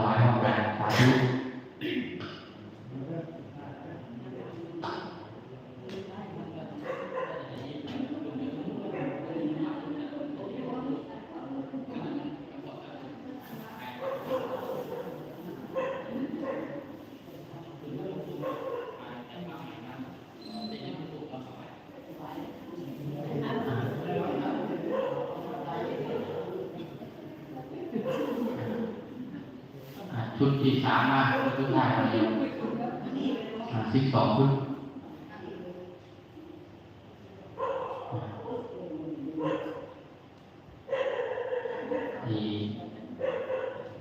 วายพร้อมกันสาธุชุดที่3มาชุดแรกคนเดียว12 ชุดที่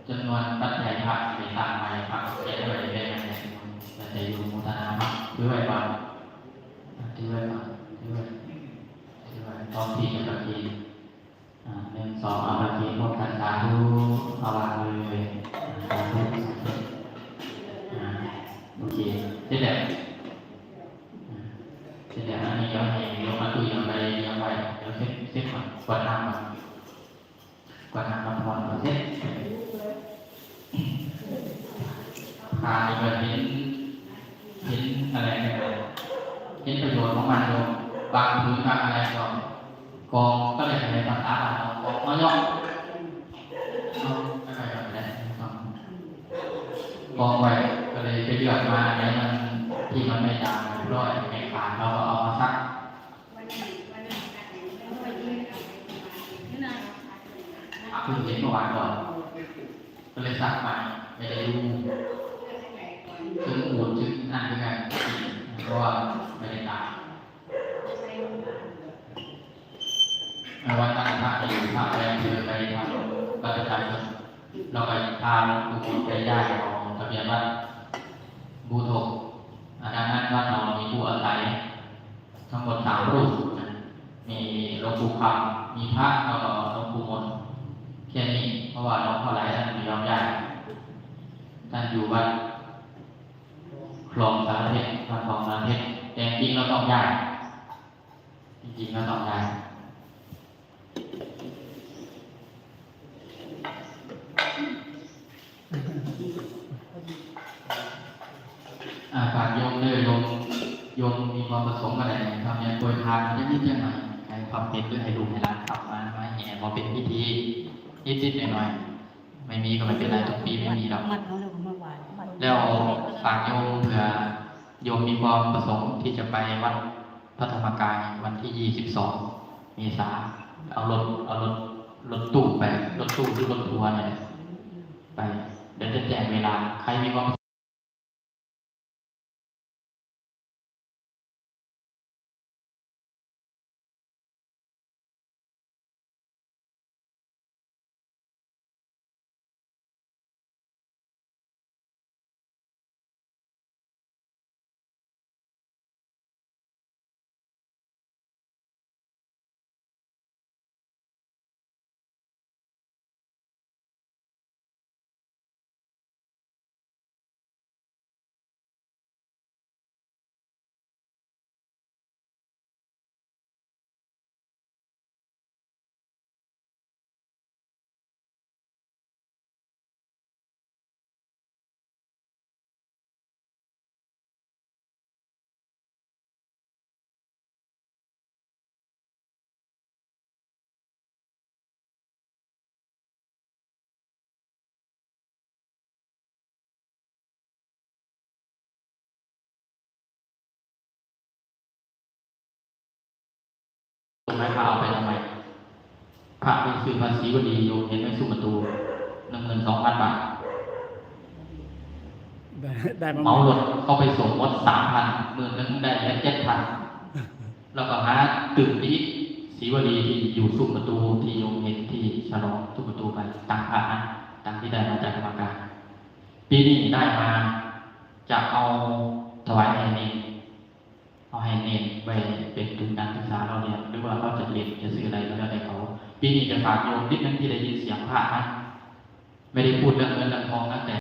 จำนวนปัจจัยพระไปตามไปพระเขียนไว้ได้ไหมปัจจัยอยู่มุตนาพระถือไว้ก่อนถือไว้ตอนที่จะประเคน1 2เอาประเคนพวกกันสาธุเอาวางเลยสาธุโอเคเสร็จแล้วอันนี้เราให้ยกมาตุยยังไงยังไงเดี๋ยวเสร็จก่อนกวาดน้ำมาพรก่อนเสร็จพาไปเห็นอะไรเนี่ยเห็นประโยชน์ของมันโยมบางพื้นบางอะไรกองก็เลยในภาษาเราน้อยย่ออะไรแบบนี้กองไว้ก็เลยไปเลือกมาอะไรมันที่มันไม่จางร้อยไม่ขาดเราก็เอามาซักเพิ่งเห็นเมื่อวานก่อนก็เลยซักใหม่ไม่ได้ดูถึงอูดถึงนั่นยังไงเพราะว่าไม่ได้ตายวันตั้งพระอยู่พระแรงเดินไปทำบัตรประชาชนเราไปพาลูกไปได้ของทะเบียนวัดบูโตอาจารย์นั้นวัดเรามีผู้อาศัยทั้งหมด3 รูปมีหลวงปู่คำมีพระแล้วก็หลวงปู่มนแค่นี้เพราะว่าหลวงพ่อหลายท่านไม่ยอมย้ายท่านอยู่วัดคลองสารเพชรวัดคลองสารเพชรแต่จริงเราต้องย้ายฝากโยมเลยโยมมีความประสงค์อะไรทำอย่างโดยทานนิดๆหน่อยๆให้ความเป็นหรือให้ลูกให้หลานขับมาแห่มาเป็นพิธีนิดๆหน่อยๆไม่มีก็ไม่เป็นไรทุกปีไม่มีหรอกแล้วฝากโยมเผื่อโยมมีความประสงค์ที่จะไปวัดพระธรรมกายวันที่22 เมษายนเอารถตู้ไปรถตู้หรือรถทัวร์เนี่ยไปเดี๋ยวจะแจ้งเวลาใครมีความไม่พาเอาไปทำไมพระเป็นสื่อภาษีก็ดีโยมเห็นไหมสุประตู 12,000 บาทเหมารถเข้าไปส่งหมด 3,000 มื้อนึงได้แค่ 7,000 แล้วก็หาตึกนี้ศรีวลีที่อยู่สุประตูที่โยมเห็นที่ฉลองสุประตูไปต่างที่ได้มาจากกรรมการปีนี้ได้มาจะเอาถวายให้เนรเอาให้เนรไปเป็นทุนการศึกษาเราเนี่ยหรือว่าเขาจะเรียนจะซื้ออะไรก็แล้วแต่เขาปีนี้จะฝากโยมนิดนึงที่ได้ยินเสียงพระนะไม่ได้พูดเรื่องเงินเรื่องทองนะแต่